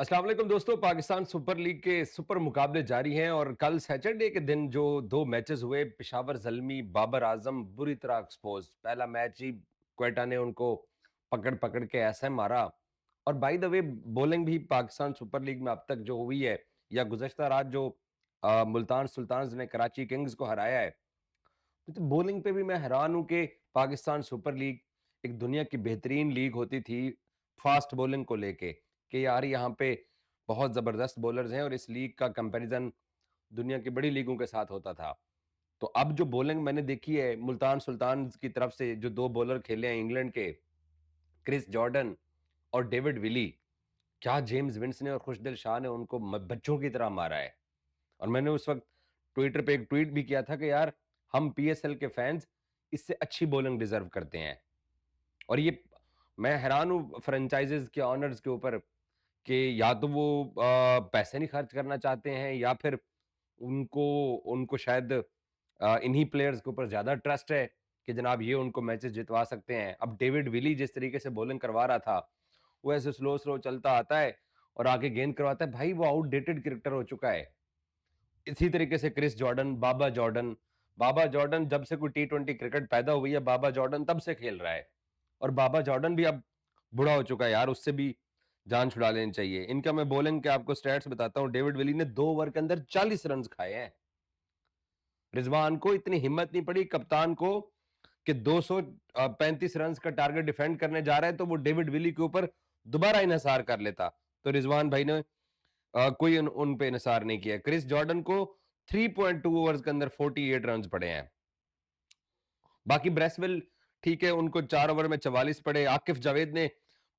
अस्सलाम वालेकुम दोस्तों। पाकिस्तान सुपर लीग के सुपर मुकाबले जारी हैं और कल सैटरडे के दिन जो दो मैचेस हुए, पेशावर ज़ल्मी बाबर आजम बुरी तरह एक्सपोज। पहला मैच ही क्वेटा ने उनको पकड़ पकड़ के ऐसे मारा। और बाय द वे बॉलिंग भी पाकिस्तान सुपर लीग में अब तक जो हुई है या गुज़श्ता रात जो मुल्तान सुल्तान्स ने कराची किंग्स को हराया है, तो बॉलिंग पे भी मैं हैरान हूं कि पाकिस्तान सुपर लीग एक दुनिया की बेहतरीन लीग होती थी फास्ट बॉलिंग को लेके, कि यार यहाँ पे बहुत जबरदस्त बॉलर्स हैं और इस लीग का कंपैरिजन दुनिया की बड़ी लीगों के साथ होता था। तो अब जो बॉलिंग मैंने देखी है मुल्तान सुल्तान की तरफ से, जो दो बॉलर खेले हैं इंग्लैंड के, क्रिस जॉर्डन और डेविड विली, क्या जेम्स विंस ने और खुशदिल शाह ने उनको बच्चों की तरह मारा है। और मैंने उस वक्त ट्विटर पे एक ट्वीट भी किया था कि यार, हम पीएसएल के फैंस इससे अच्छी बॉलिंग डिजर्व करते हैं। और ये मैं हैरान हूँ फ्रेंचाइजेस के ऑनर्स के ऊपर कि या तो वो पैसे नहीं खर्च करना चाहते हैं या फिर उनको उनको शायद इन्हीं प्लेयर्स के ऊपर ज्यादा ट्रस्ट है कि जनाब ये उनको मैचेस जितवा सकते हैं। अब डेविड विली जिस तरीके से बॉलिंग करवा रहा था, वो ऐसे स्लो स्लो चलता आता है और आगे गेंद करवाता है, भाई वो आउटडेटेड क्रिकेटर हो चुका है। इसी तरीके से क्रिस जॉर्डन, बाबा जॉर्डन जब से कोई टी20 क्रिकेट पैदा हुई है, बाबा जॉर्डन तब से खेल रहा है। और बाबा जॉर्डन भी अब बूढ़ा हो चुका है यार, उससे भी जान छुड़ा लेनी चाहिए। इनका मैं बॉलिंग के आपको स्टैट्स बताता हूं। डेविड विली ने 2 ओवर के अंदर 40 रन खाए हैं। रिजवान को इतनी हिम्मत नहीं पड़ी, कप्तान को, कि 235 रन का टारगेट डिफेंड करने जा रहा है तो वो डेविड विली के ऊपर दोबारा इनसार कर लेता। तो रिजवान भाई ने कोई उन पे इनसार नहीं किया। क्रिस जॉर्डन को 3.2 ओवर्स के अंदर 48 रन पड़े हैं। बाकी ब्रेसवेल ठीक है, उनको 4 ओवर में 44 पड़े। आकिफ जावेद ने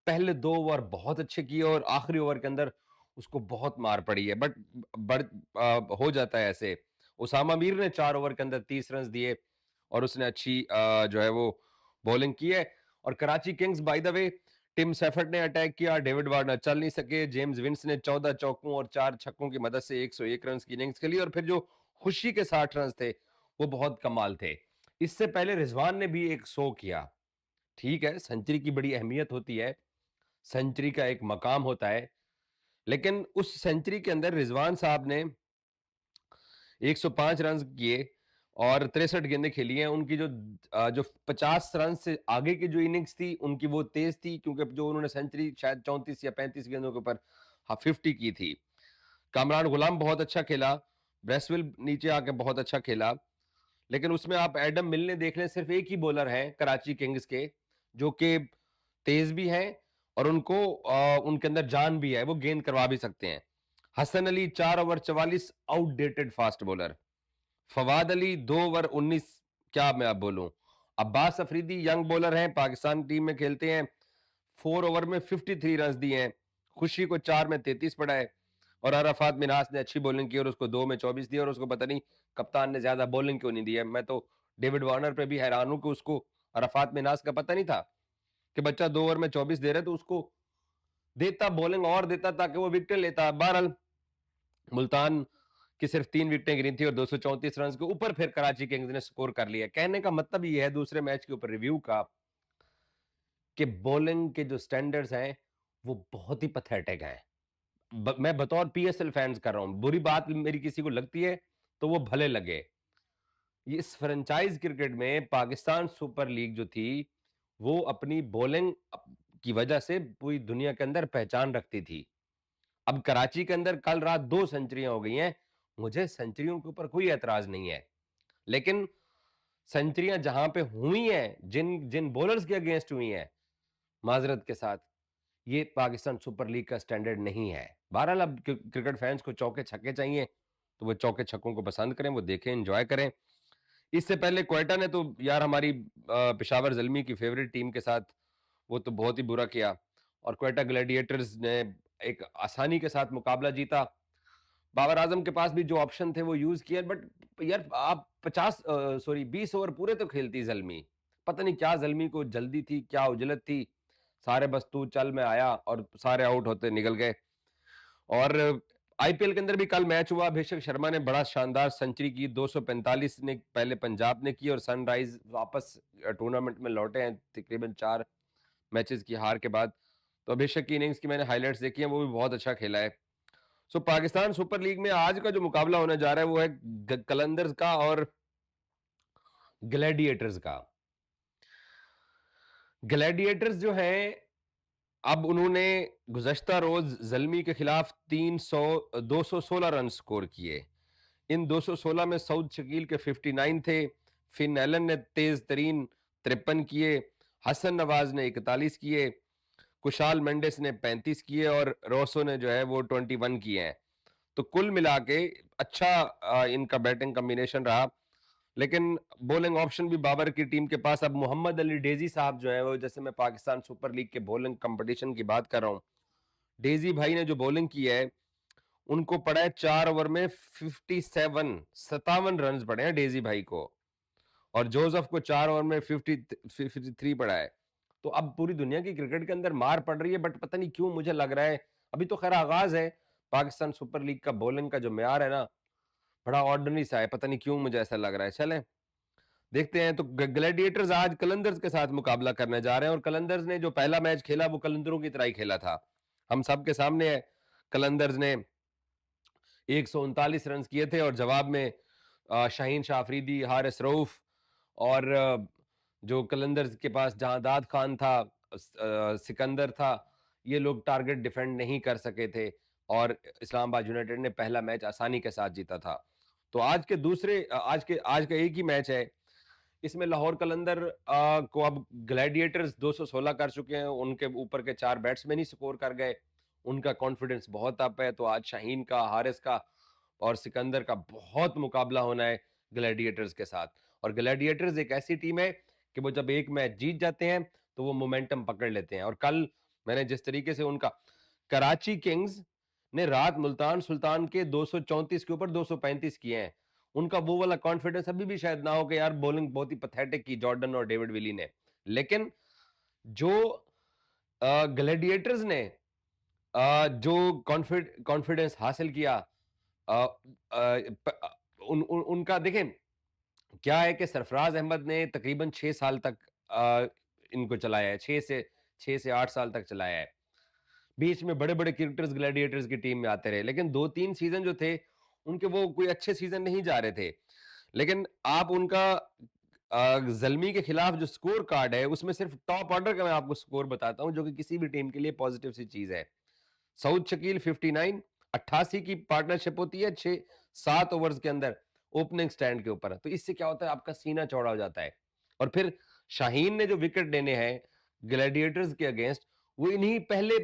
पहले 2 ओवर बहुत अच्छे किए और आखिरी ओवर के अंदर उसको बहुत मार पड़ी है, बट बड़ हो जाता है ऐसे। उसामा मीर ने 4 ओवर के अंदर 30 रन दिए और उसने अच्छी जो है वो बॉलिंग की है। और Karachi kings by the way, Tim Seifert ने अटैक किया, डेविड वार्नर चल नहीं सके, जेम्स विंस ने 14 चौकों और 4 छक्कों की मदद से 101 रन की इनिंग्स खेली और फिर जो खुशी के 60 रन थे वो बहुत कमाल थे। इससे पहले रिजवान ने भी एक 100 किया। ठीक है, सेंचुरी की बड़ी अहमियत होती है, सेंचुरी का एक मकाम होता है, लेकिन उस सेंचुरी के अंदर रिजवान साहब ने 105 रन किए और 63 गेंदें खेली हैं। उनकी जो 50 रन से आगे की जो इनिंग्स थी उनकी वो तेज थी, क्योंकि जो उन्होंने सेंचुरी शायद 34 या 35 गेंदों के ऊपर 50 की थी। कामरान गुलाम बहुत अच्छा खेला, ब्रेसवेल नीचे आके बहुत अच्छा खेला, लेकिन उसमें आप एडम मिलने देख लें, सिर्फ एक ही बॉलर हैं कराची किंग्स के जो कि तेज भी हैं और उनके अंदर जान भी है, वो गेंद करवा भी सकते हैं। Hasan Ali 4 over 44 outdated fast bowler. Fawad Ali 2 over 19, क्या मैं अब बोलूं। अब्बास अफरीदी यंग बॉलर हैं, पाकिस्तान टीम में खेलते हैं, 4 ओवर में 53 रन दिए हैं। खुशी को 4 में 33 पड़ा है। और अराफात मिनास ने अच्छी बॉलिंग की और उसको 2 में 24 दिया और उसको पता नहीं कप्तान ने ज्यादा बॉलिंग क्यों नहीं दी है। मैं तो डेविड वार्नर पे भी हैरान हूं कि उसको अराफात मिनास का पता नहीं था कि बच्चा 2 ओवर में 24 दे रहा है, तो उसको देता बॉलिंग और देता ताकि वो विकेट लेता। बहरहाल मुल्तान की सिर्फ 3 विकेटें गिरी थी और 234 रन के ऊपर फिर कराची किंग्स ने स्कोर कर लिया। कहने का मतलब ये है दूसरे मैच के ऊपर रिव्यू का, कि बॉलिंग के जो स्टैंडर्ड्स हैं वो बहुत ही पथेटिक हैं। मैं बतौर पीएसएल फैंस कर रहा हूं, बुरी बात मेरी किसी को लगती है तो वो भले लगे। ये इस फ्रेंचाइज क्रिकेट में पाकिस्तान सुपर लीग जो थी, वो अपनी बॉलिंग की वजह से पूरी दुनिया के अंदर पहचान रखती थी। अब कराची के अंदर कल रात 2 सेंचुरियां हो गई हैं। मुझे सेंचुरियों के ऊपर कोई एतराज नहीं है, लेकिन सेंचुरियां जहां पे हुई हैं, जिन जिन बॉलर्स के अगेंस्ट हुई हैं, माजरत के साथ, ये पाकिस्तान सुपर लीग का स्टैंडर्ड नहीं है। बहरहाल अब क्रिकेट फैंस को चौके छक्के चाहिए, तो वो चौके छक्कों को पसंद करें, वो देखें, एंजॉय करें। इससे पहले क्वेटा ने तो यार हमारी पेशावर जल्मी की फेवरेट टीम के साथ वो तो बहुत ही बुरा किया और क्वेटा ग्लैडिएटर्स ने एक आसानी के साथ मुकाबला जीता। बाबर आजम के पास भी जो ऑप्शन थे वो यूज किए, बट यार आप 20 ओवर पूरे तो खेलती जल्मी। पता नहीं क्या जल्मी को जल्दी थी, क्या उजलत थी, सारे बस तू चल में आया और सारे आउट होते निकल गए। और आईपीएल के अंदर भी कल मैच हुआ, अभिषेक शर्मा ने बड़ा शानदार सेंचुरी की, 245 ने पहले पंजाब ने की और सनराइज वापस टूर्नामेंट में लौटे हैं तकरीबन 4 मैचेस की हार के बाद। तो अभिषेक की इनिंग्स की मैंने हाइलाइट्स देखी हैं, वो भी बहुत अच्छा खेला है। सो पाकिस्तान सुपर लीग में आज का जो मुकाबला होने जा रहा है वो है कलंदर्स का और ग्लैडिएटर्स का। ग्लैडिएटर्स जो है, अब उन्होंने गुज़श्ता रोज ज़ल्मी के खिलाफ 216 रन स्कोर किए। इन 216 में सऊद शकील के 59 थे, फिन एलन ने तेज तरीन 53 किए, हसन नवाज ने 41 किए, कुशाल मेंडिस ने 35 किए और रोसो ने जो है वो 21 किए हैं। तो कुल मिला के अच्छा इनका बैटिंग कॉम्बिनेशन रहा। लेकिन बॉलिंग ऑप्शन भी बाबर की टीम के पास, अब मोहम्मद अली डेजी साहब जो है वो, जैसे मैं पाकिस्तान सुपर लीग के बॉलिंग कंपटीशन की बात कर रहा हूँ, डेजी भाई ने जो बॉलिंग की है, उनको पड़ा है 4 ओवर में 57 रन पड़े हैं डेजी भाई को, और जोसेफ को 4 ओवर में 53 पड़ा है। तो अब पूरी दुनिया की क्रिकेट के अंदर मार पड़ रही है, बट पता नहीं क्यों मुझे लग रहा है, अभी तो खैर आगाज है, पाकिस्तान सुपर लीग का बॉलिंग का जो म्यार है ना, बड़ा ऑर्डिनरी सा है, पता नहीं क्यों मुझे ऐसा लग रहा है। चलें देखते हैं। तो ग्लैडिएटर्स आज कलंदर्स के साथ मुकाबला करने जा रहे हैं, और कलंदर्स ने जो पहला मैच खेला वो कलंदरों की तरह ही खेला था, हम सबके सामने है। कलंदर्स ने 139 रन किए थे, और जवाब में शाहीन शाह अफरीदी, हारिस रऊफ और जो कलंदर्स के पास जहांदाद खान था, सिकंदर था, ये लोग टारगेट डिफेंड नहीं कर सके थे, और इस्लामाबाद यूनाइटेड ने पहला मैच आसानी के साथ जीता था। तो आज का एक ही मैच है, इसमें लाहौर कलंदर को अब ग्लैडिएटर्स 216 कर चुके हैं, उनके ऊपर के 4 बैट्समैन ही स्कोर कर गए, उनका कॉन्फिडेंस बहुत अप है। तो आज शाहीन का, हारिस का और सिकंदर का बहुत मुकाबला होना है ग्लैडिएटर्स के साथ। और ग्लैडिएटर्स एक ऐसी टीम है कि वो जब एक मैच जीत जाते हैं तो वो मोमेंटम पकड़ लेते हैं। और कल मैंने जिस तरीके से उनका, कराची किंग्स ने रात मुल्तान सुल्तान के 234 के ऊपर 235 किए हैं, उनका वो वाला कॉन्फिडेंस अभी भी शायद ना हो कि यार बॉलिंग बहुत ही पथेटिक की जॉर्डन और डेविड विली ने। लेकिन जो ग्लैडिएटर्स ने जो कॉन्फिडेंस हासिल किया, अ, उनका देखें क्या है कि सरफराज अहमद ने तकरीबन 6 साल तक इनको चलाया है, 6 से 8 साल तक चलाया है। बीच में बड़े बड़े क्रिकेटर्स ग्लैडिएटर्स की टीम में आते रहे, लेकिन 2-3 सीजन जो थे उनके, वो कोई अच्छे सीजन नहीं जा रहे थे। लेकिन आप उनका जल्मी के खिलाफ जो स्कोर कार्ड है, उसमें सिर्फ टॉप ऑर्डर का मैं आपको स्कोर बताता हूं, जो कि किसी भी टीम के लिए पॉजिटिव सी चीज है। सऊद शकील 59, 88 की पार्टनरशिप होती है 6-7 ओवर्स के अंदर ओपनिंग स्टैंड के ऊपर, तो इससे क्या होता है, आपका सीना चौड़ा हो जाता है। और फिर शाहीन ने जो विकेट लेने हैं ग्लैडिएटर्स के अगेंस्ट, वो इन्हीं पहले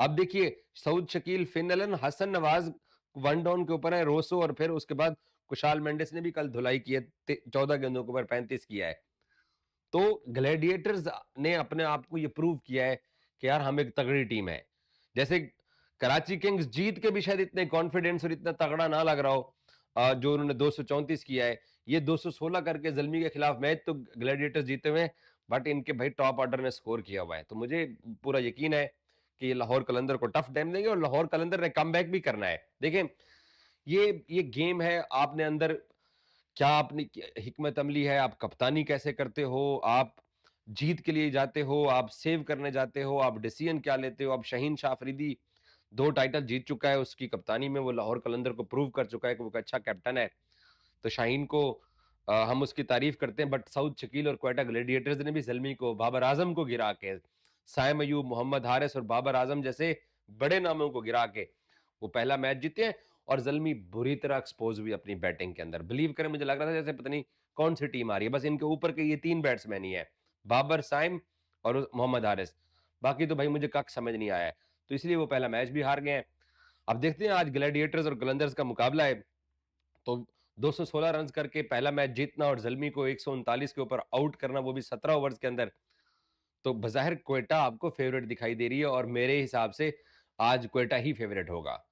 अब देखिए, Saud Shakeel, Finn Allen, Hasan Nawaz one down के ऊपर है, रोसो, और फिर उसके बाद कुशाल मेंडिस ने भी कल धुलाई की है, 14 गेंदों के ऊपर 35 किया है। तो ग्लैडिएटर्स ने अपने आप को ये प्रूव किया है कि यार हम एक तगड़ी टीम है। जैसे कराची किंग्स जीत के भी शायद इतने कॉन्फिडेंस और इतना तगड़ा ना लग रहा हो, जो उन्होंने 234 किया है, ये 216 करके जल्मी के खिलाफ मैच तो ग्लैडिएटर्स जीते हुए हैं, बट इनके भाई टॉप ऑर्डर ने स्कोर किया हुआ है। तो मुझे पूरा यकीन है कि ये लाहौर कलंदर को टफ टाइम देंगे, और लाहौर कलंदर ने कम भी करना है। देखें, ये गेम है, आपने अंदर क्या अपनी हिकमत अमली है, आप कप्तानी कैसे करते हो, आप जीत के लिए जाते हो, आप सेव करने जाते हो, आप डिसीजन क्या लेते हो। अब शाहीन शाह अफरीदी 2 टाइटल जीत चुका है, उसकी कप्तानी में वो लाहौर कलंदर को प्रूव कर चुका है कि वो एक अच्छा कैप्टन है। तो शाहीन को हम उसकी तारीफ करते हैं, बट सऊद शकील और क्वेटा ग्लैडिएटर्स ने भी जल्मी को, बाबर आजम को गिरा के, साइम अयूब, मोहम्मद हारिस और बाबर आजम जैसे बड़े नामों को गिरा के वो पहला मैच जीते हैं। और जल्मी बुरी तरह एक्सपोज हुई अपनी बैटिंग के अंदर, बिलीव करें मुझे लग रहा था जैसे पता नहीं कौन सी टीम आ रही है, बस इनके ऊपर के ये 3 बैट्समैन ही है, बाबर, साइम और मोहम्मद हारिस, बाकी तो भाई मुझे कख समझ नहीं आया है। तो इसलिए वो पहला मैच भी हार गए हैं। अब देखते हैं आज ग्लैडिएटर्स और कलंदर्स का मुकाबला है। तो 216 रन करके पहला मैच जीतना और जल्मी को 139 के ऊपर आउट करना, वो भी 17 ओवर्स के अंदर, तो बज़ाहिर क्वेटा आपको फेवरेट दिखाई दे रही है, और मेरे हिसाब से आज क्वेटा ही फेवरेट होगा।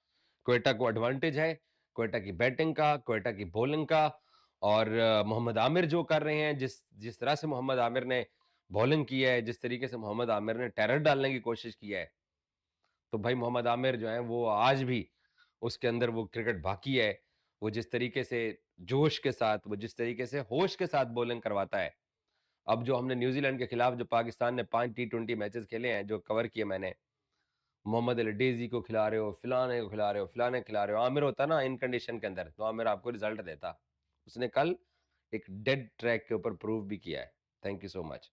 क्वेटा को एडवांटेज है, क्वेटा की बैटिंग का, क्वेटा की बॉलिंग का, और मोहम्मद आमिर जो कर रहे हैं, जिस जिस तरह से मोहम्मद आमिर ने बॉलिंग की है, जिस तरीके से मोहम्मद आमिर ने टेरर डालने की कोशिश की है, तो भाई मोहम्मद आमिर जो है वो आज भी, उसके अंदर वो क्रिकेट बाकी है। वो जिस तरीके से जोश के साथ, वो जिस तरीके से होश के साथ बॉलिंग करवाता है, अब जो हमने न्यूज़ीलैंड के खिलाफ जो पाकिस्तान ने 5 टी20 मैचेज़ खेले हैं, जो कवर किए मैंने, मोहम्मद अली डेज़ी को खिला रहे हो, फलाने को खिला रहे हो, फलाने को खिला रहे हो। आमिर होता ना इन कंडीशन के अंदर, तो आमिर आपको रिज़ल्ट देता। उसने कल एक डेड ट्रैक के ऊपर प्रूव भी किया है। Thank you so much.